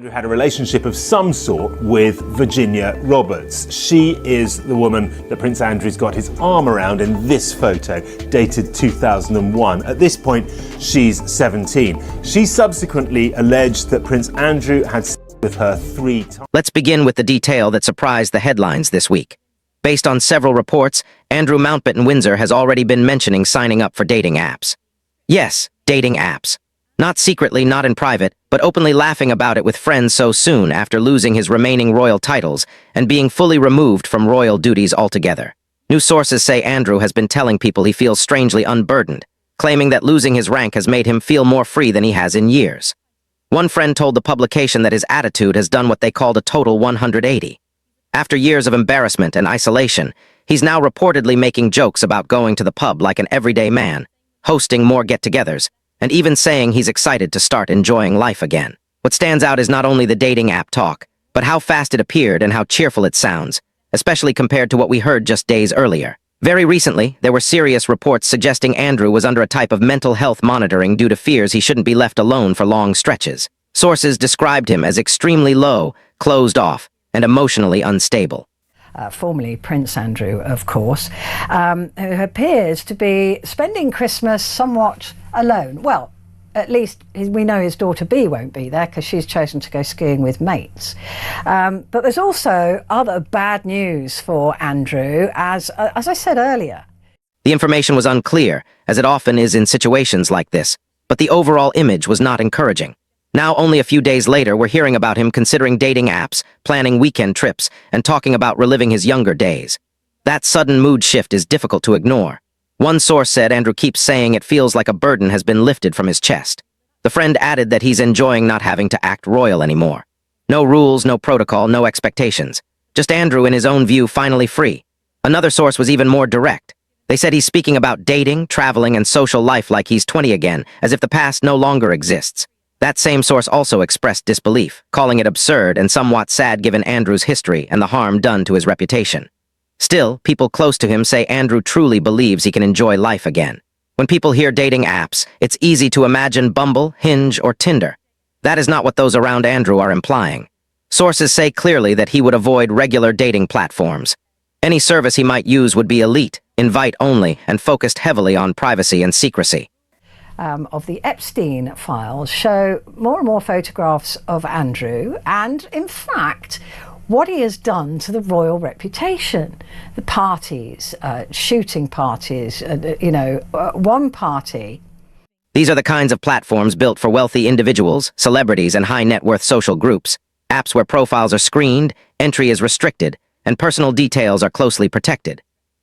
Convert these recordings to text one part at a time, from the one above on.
Andrew had a relationship of some sort with Virginia Roberts. She is the woman that Prince Andrew's got his arm around in this photo, dated 2001. At this point, she's 17. She subsequently alleged that Prince Andrew had sex with her 3 times. Let's begin with the detail that surprised the headlines this week. Based on several reports, Andrew Mountbatten-Windsor has already been mentioning signing up for dating apps. Yes, dating apps. Not secretly, not in private, but openly laughing about it with friends so soon after losing his remaining royal titles and being fully removed from royal duties altogether. New sources say Andrew has been telling people he feels strangely unburdened, claiming that losing his rank has made him feel more free than he has in years. One friend told the publication that his attitude has done what they called a total 180. After years of embarrassment and isolation, he's now reportedly making jokes about going to the pub like an everyday man, hosting more get-togethers, and even saying he's excited to start enjoying life again. What stands out is not only the dating app talk, but how fast it appeared and how cheerful it sounds, especially compared to what we heard just days earlier. Very recently, there were serious reports suggesting Andrew was under a type of mental health monitoring due to fears he shouldn't be left alone for long stretches. Sources described him as extremely low, closed off, and emotionally unstable. Formerly Prince Andrew, of course, who appears to be spending Christmas somewhat alone. Well, at least we know his daughter Bea won't be there because she's chosen to go skiing with mates. But there's also other bad news for Andrew, as I said earlier. The information was unclear, as it often is in situations like this, but the overall image was not encouraging. Now, only a few days later, we're hearing about him considering dating apps, planning weekend trips, and talking about reliving his younger days. That sudden mood shift is difficult to ignore. One source said Andrew keeps saying it feels like a burden has been lifted from his chest. The friend added that he's enjoying not having to act royal anymore. No rules, no protocol, no expectations. Just Andrew, in his own view, finally free. Another source was even more direct. They said he's speaking about dating, traveling, and social life like he's 20 again, as if the past no longer exists. That same source also expressed disbelief, calling it absurd and somewhat sad given Andrew's history and the harm done to his reputation. Still, people close to him say Andrew truly believes he can enjoy life again. When people hear dating apps, it's easy to imagine Bumble, Hinge, or Tinder. That is not what those around Andrew are implying. Sources say clearly that he would avoid regular dating platforms. Any service he might use would be elite, invite-only, and focused heavily on privacy and secrecy. Of the Epstein files show more and more photographs of Andrew and, in fact, what he has done to the royal reputation. The parties, shooting parties, one party. These are the kinds of platforms built for wealthy individuals, celebrities, and high-net-worth social groups. Apps where profiles are screened, entry is restricted, and personal details are closely protected.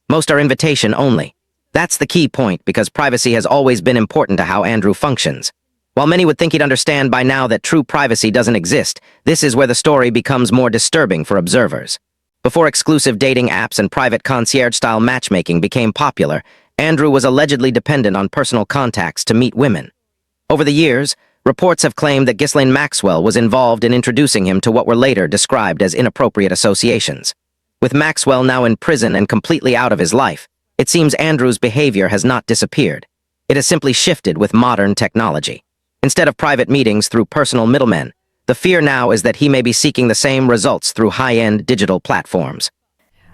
Most are invitation only. That's the key point because privacy has always been important to how Andrew functions. While many would think he'd understand by now that true privacy doesn't exist, this is where the story becomes more disturbing for observers. Before exclusive dating apps and private concierge-style matchmaking became popular, Andrew was allegedly dependent on personal contacts to meet women. Over the years, reports have claimed that Ghislaine Maxwell was involved in introducing him to what were later described as inappropriate associations. With Maxwell now in prison and completely out of his life, it seems Andrew's behavior has not disappeared. It has simply shifted with modern technology. Instead of private meetings through personal middlemen, the fear now is that he may be seeking the same results through high-end digital platforms.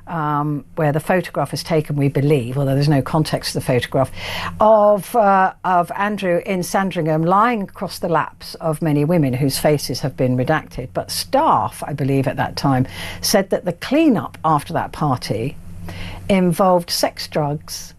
Where the photograph is taken, we believe, although there's no context to the photograph, of Andrew in Sandringham lying across the laps of many women whose faces have been redacted. But staff, I believe at that time, said that the clean-up after that party involved sex drugs.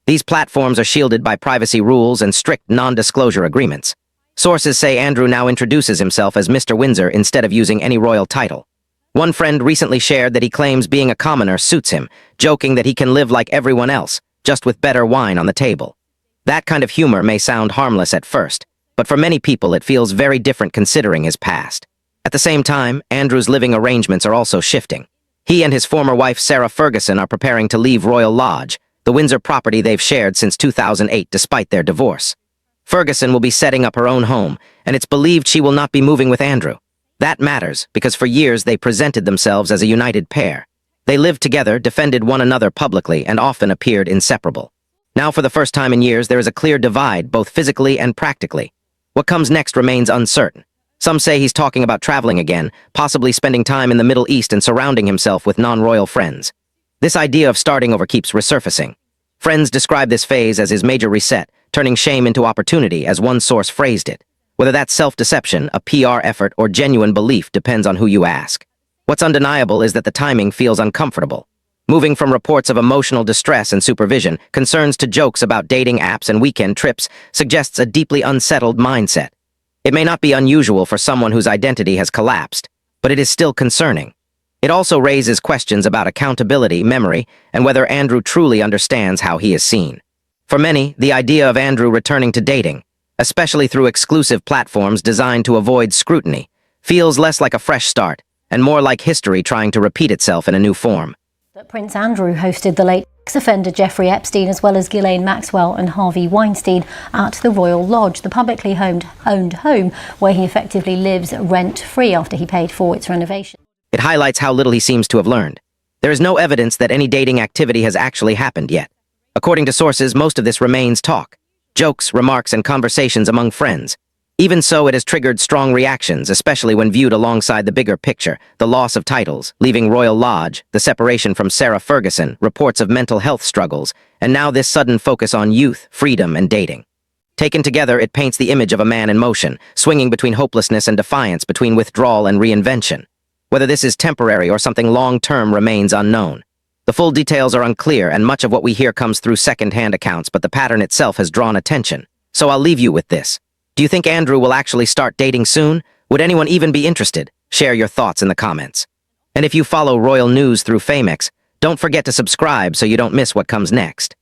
These platforms are shielded by privacy rules and strict non-disclosure agreements. Sources say Andrew now introduces himself as Mr. Windsor instead of using any royal title. One friend recently shared that he claims being a commoner suits him, joking that he can live like everyone else, just with better wine on the table. That kind of humor may sound harmless at first, but for many people it feels very different considering his past. At the same time, Andrew's living arrangements are also shifting. He and his former wife Sarah Ferguson are preparing to leave Royal Lodge, the Windsor property they've shared since 2008 despite their divorce. Ferguson will be setting up her own home, and it's believed she will not be moving with Andrew. That matters, because for years they presented themselves as a united pair. They lived together, defended one another publicly, and often appeared inseparable. Now for the first time in years there is a clear divide, both physically and practically. What comes next remains uncertain. Some say he's talking about traveling again, possibly spending time in the Middle East and surrounding himself with non-royal friends. This idea of starting over keeps resurfacing. Friends describe this phase as his major reset, turning shame into opportunity, as one source phrased it. Whether that's self-deception, a PR effort, or genuine belief depends on who you ask. What's undeniable is that the timing feels uncomfortable. Moving from reports of emotional distress and supervision, concerns to jokes about dating apps and weekend trips suggests a deeply unsettled mindset. It may not be unusual for someone whose identity has collapsed, but it is still concerning. It also raises questions about accountability, memory, and whether Andrew truly understands how he is seen. For many, the idea of Andrew returning to dating, especially through exclusive platforms designed to avoid scrutiny, feels less like a fresh start and more like history trying to repeat itself in a new form. That Prince Andrew hosted the late ex-offender Jeffrey Epstein as well as Ghislaine Maxwell and Harvey Weinstein at the Royal Lodge, the publicly owned home where he effectively lives rent-free after he paid for its renovation. It highlights how little he seems to have learned. There is no evidence that any dating activity has actually happened yet. According to sources, most of this remains talk, jokes, remarks, and conversations among friends. Even so, it has triggered strong reactions, especially when viewed alongside the bigger picture, the loss of titles, leaving Royal Lodge, the separation from Sarah Ferguson, reports of mental health struggles, and now this sudden focus on youth, freedom, and dating. Taken together, it paints the image of a man in motion, swinging between hopelessness and defiance, between withdrawal and reinvention. Whether this is temporary or something long-term remains unknown. The full details are unclear, and much of what we hear comes through second-hand accounts, but the pattern itself has drawn attention. So I'll leave you with this. Do you think Andrew will actually start dating soon? Would anyone even be interested? Share your thoughts in the comments. And if you follow royal news through Famex, don't forget to subscribe so you don't miss what comes next.